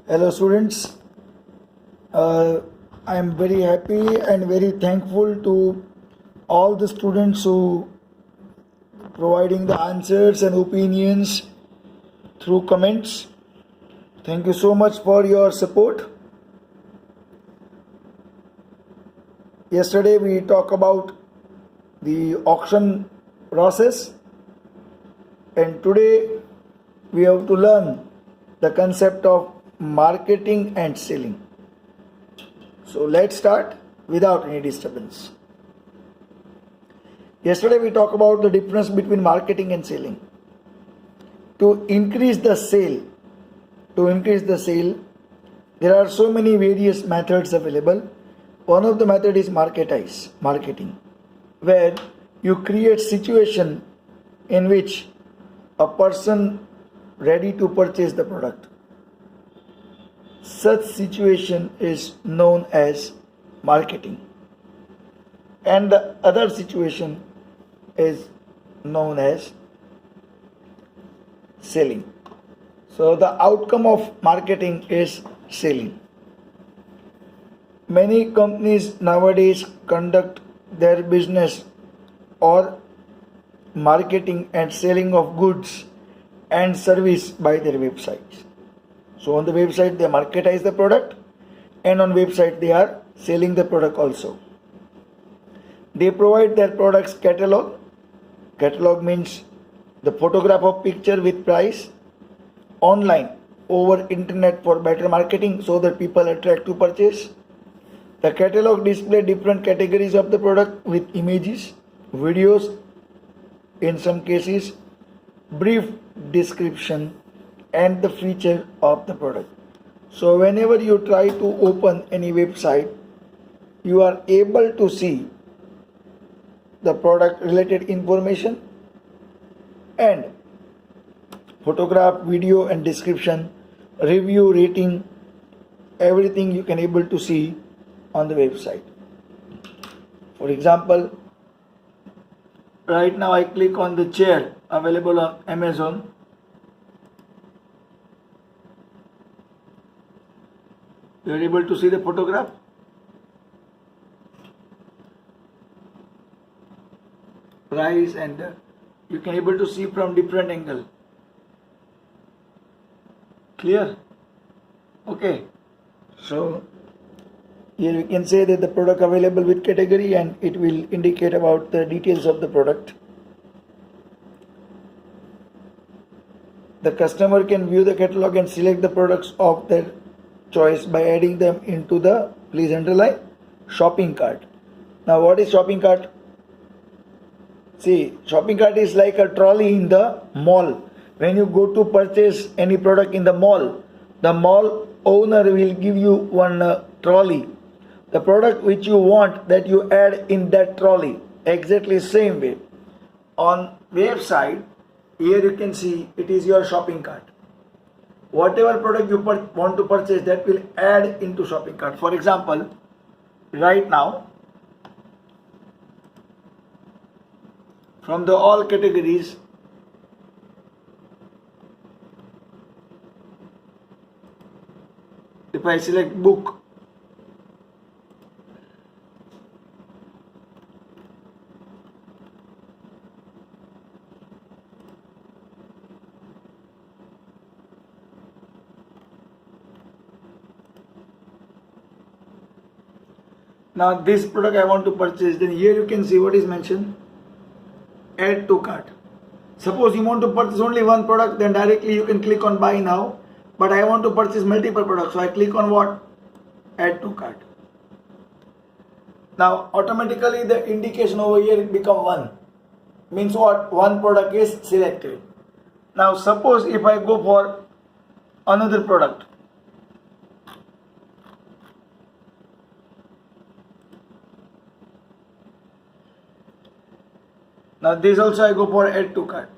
Hello students, I am very happy and very thankful to all the students who providing the answers and opinions through comments. Thank you so much for your support. Yesterday we talked about the auction process, and today we have to learn the concept of marketing and selling. So let's start without any disturbance. Yesterday we talked about the difference between marketing and selling. To increase the sale, there are so many various methods available. One of the method is marketing, where you create situation in which a person ready to purchase the product. Such situation is known as marketing, and the other situation is known as selling. So the outcome of marketing is selling. Many companies nowadays conduct their business or marketing and selling of goods and service by their websites. So on the website they marketize the product, and on website they are selling the product also. They provide their products catalog. Catalog means the photograph of picture with price online over internet for better marketing, so that people attract to purchase. The catalog display different categories of the product with images, videos, in some cases brief description and the feature of the product. So whenever you try to open any website, you are able to see the product related information and photograph, video and description, review, rating, everything you can able to see on the website. For example, right now I click on the chair available on Amazon. You are able to see the photograph. Price, and you can able to see from different angle. Clear? Okay. So here we can say that the product available with category, and it will indicate about the details of the product. The customer can view the catalog and select the products of their choice by adding them into the, please underline, shopping cart. Now what is shopping cart? See, shopping cart is like a trolley in the mall. When you go to purchase any product in the mall owner will give you one trolley. The product which you want, that you add in that trolley. Exactly same way. On website, here you can see it is your shopping cart. Whatever product you want to purchase, that will add into shopping cart. For example, right now, from the all categories, if I select book, now this product I want to purchase, then here you can see what is mentioned, add to cart. Suppose you want to purchase only one product, then directly you can click on buy now. But I want to purchase multiple products, so I click on what? Add to cart. Now automatically the indication over here become 1. Means what? One product is selected. Now suppose if I go for another product, now this also I go for add to cart.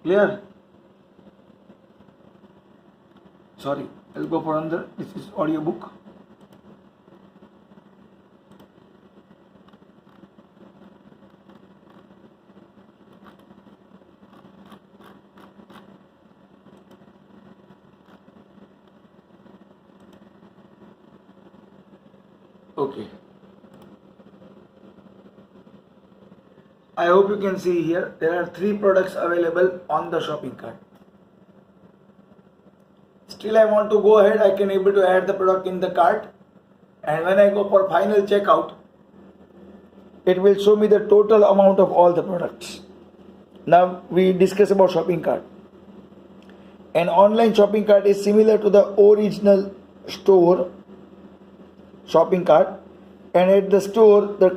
Clear? Sorry, I'll go for another. This is audiobook. Okay, I hope you can see here there are 3 products available on the shopping cart. Still I want to go ahead, I can able to add the product in the cart, and when I go for final checkout, it will show me the total amount of all the products. Now we discuss about shopping cart. An online shopping cart is similar to the original store shopping cart, and at the store the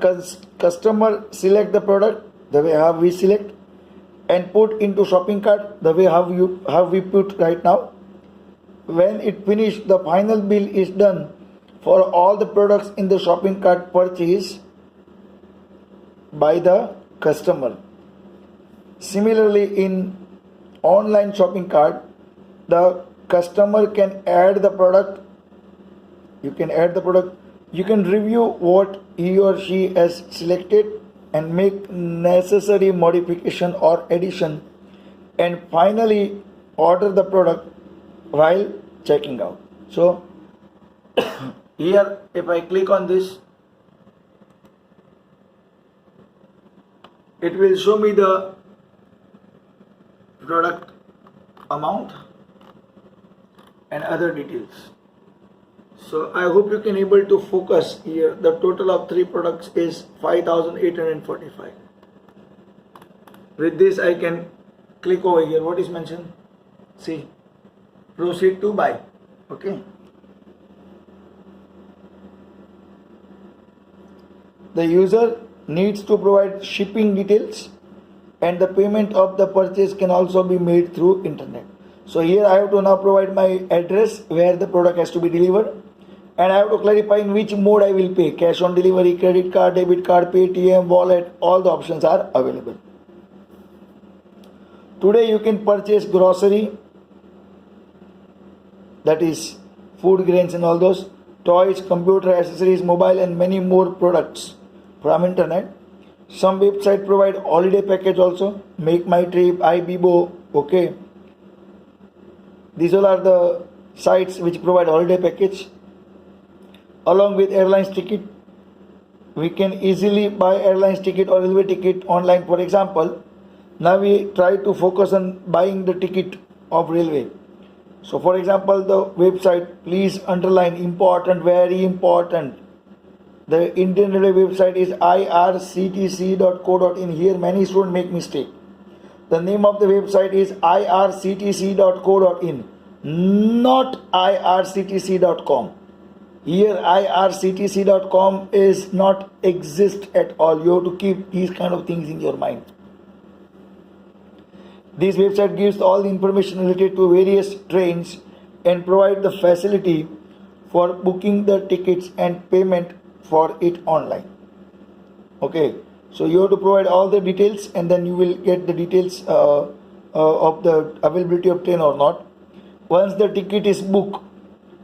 customer select the product the way how we select and put into shopping cart the way how we put right now. When it finished, the final bill is done for all the products in the shopping cart purchased by the customer. Similarly, in online shopping cart, the customer can add the product. You can review what he or she has selected and make necessary modification or addition, and finally order the product while checking out. So here if I click on this, it will show me the product amount and other details. So I hope you can able to focus here. The total of 3 products is 5,845. With this I can click over here. What is mentioned? See, proceed to buy. Okay. The user needs to provide shipping details, and the payment of the purchase can also be made through internet. So here I have to now provide my address where the product has to be delivered, and I have to clarify in which mode I will pay: cash on delivery, credit card, debit card, Paytm, wallet. All the options are available. Today you can purchase grocery, that is food, grains and all those, toys, computer accessories, mobile and many more products from internet. Some website provide holiday package also, Make My Trip, iBibo. Okay, these all are the sites which provide holiday package along with airlines ticket. We can easily buy airlines ticket or railway ticket online. For example, now we try to focus on buying the ticket of railway. So for example, the website, please underline, important, very important. The Indian Railway website is irctc.co.in. Here many students make mistake. The name of the website is irctc.co.in, not irctc.com. Here irctc.com is not exist at all. You have to keep these kind of things in your mind. This website gives all the information related to various trains and provide the facility for booking the tickets and payment for it online. Okay, so you have to provide all the details, and then you will get the details of the availability of train or not. Once the ticket is booked,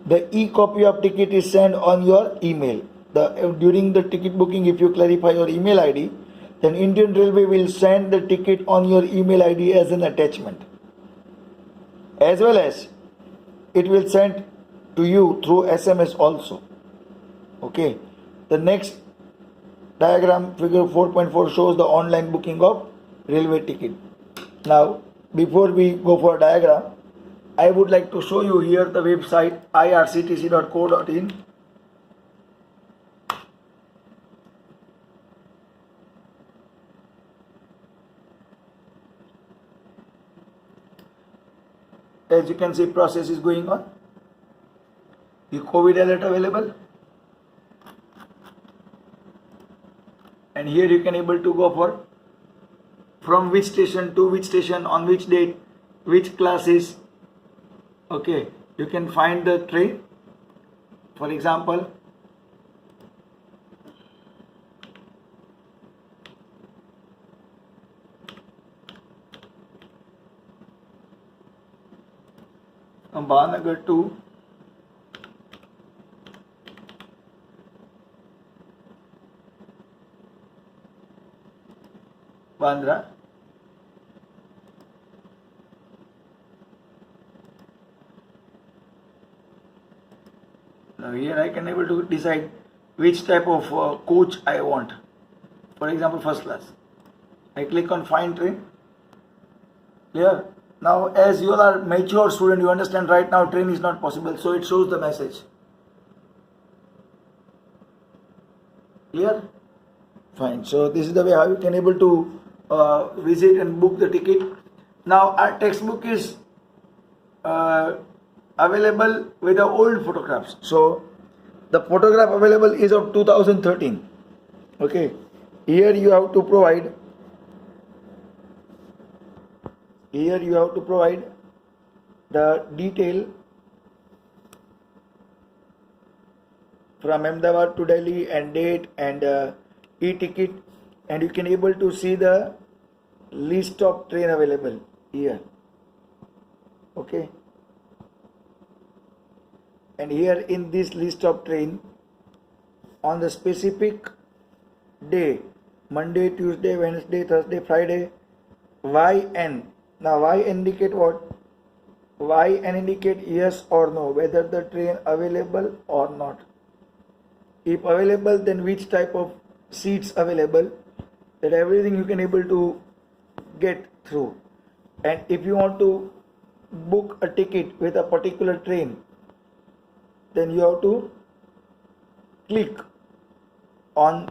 the e-copy of ticket is sent on your email. During the ticket booking, if you clarify your email ID, then Indian Railway will send the ticket on your email ID as an attachment, as well as it will send to you through SMS also. Okay, the next diagram, figure 4.4, shows the online booking of railway ticket. Now before we go for diagram, I would like to show you here the website irctc.co.in. As you can see, process is going on. The COVID alert available, and here you can able to go for from which station to which station, on which date, which classes. Okay, you can find the train. For example, from Bhavnagar to Bandra. Now here I can able to decide which type of coach I want. For example, first class. I click on find train. Clear? Now as you all are mature student, you understand right now train is not possible, so it shows the message. Clear? Fine. So this is the way how you can able to visit and book the ticket. Now our textbook is available with the old photographs. So the photograph available is of 2013. Okay. Here you have to provide. Here you have to provide the detail from Ahmedabad to Delhi and date and e-ticket, and you can able to see the list of train available here. Okay. And here in this list of train, on the specific day, Monday, Tuesday, Wednesday, Thursday, Friday, YN. Now Y indicate what? YN indicate yes or no, whether the train available or not. If available, then which type of seats available, that everything you can able to get through. And if you want to book a ticket with a particular train, then you have to click on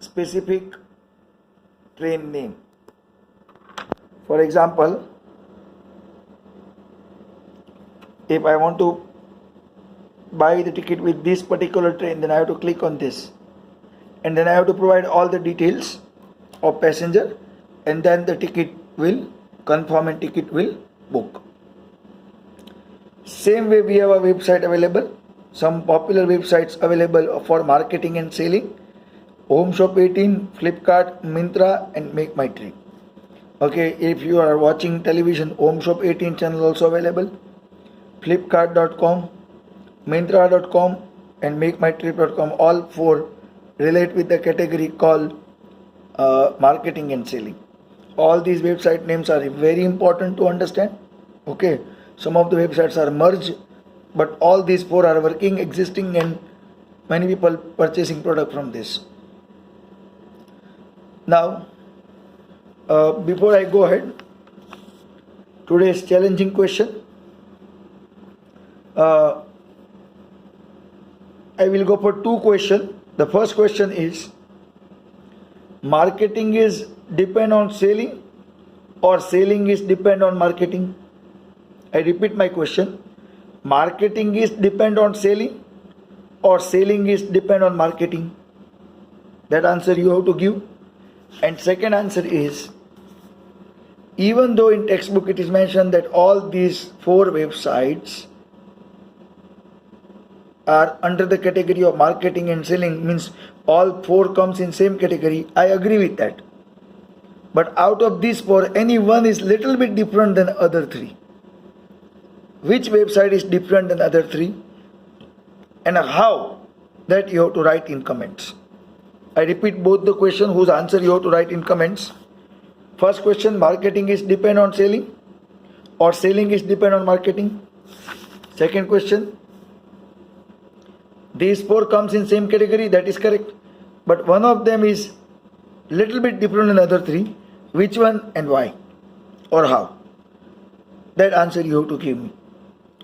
specific train name. For example, if I want to buy the ticket with this particular train, then I have to click on this, and then I have to provide all the details of passenger, and then the ticket will confirm and ticket will book. Same way we have a website available, some popular websites available for marketing and selling: Home Shop 18, Flipkart, Myntra, and Make My Trip. Okay, if you are watching television, Home Shop 18 channel also available, Flipkart.com, Myntra.com, and MakeMyTrip.com. All four relate with the category called marketing and selling. All these website names are very important to understand. Okay, some of the websites are merged, but all these four are working, existing, and many people purchasing product from this. Now, before I go ahead, today's challenging question. I will go for two questions. The first question is: marketing is depend on selling, or selling is depend on marketing? I repeat my question: marketing is depend on selling, or selling is depend on marketing? That answer you have to give. And second answer is: even though in textbook it is mentioned that all these four websites are under the category of marketing and selling, means all four comes in same category, I agree with that. But out of these four, any one is little bit different than other three. Which website is different than other three, and how, that you have to write in comments. I repeat both the question whose answer you have to write in comments. First question: marketing is depend on selling, or selling is depend on marketing? Second question: these four comes in same category, that is correct, but one of them is little bit different than other three. Which one and why, or how? That answer you have to give me.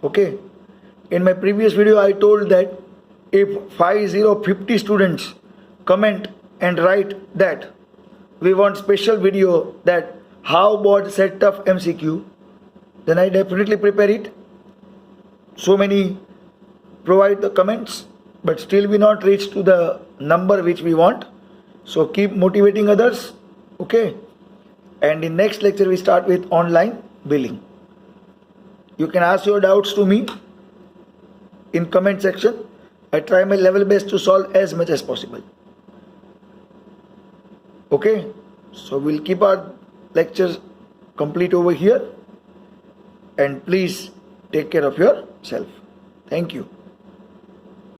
Okay. In my previous video I told that if 50 students comment and write that we want special video that how board set tough MCQ, then I definitely prepare it. So many provide the comments, but still we not reach to the number which we want. So keep motivating others. Okay. And in next lecture we start with online billing. You can ask your doubts to me in comment section. I try my level best to solve as much as possible. Okay, so we'll keep our lectures complete over here, and please take care of yourself. Thank you.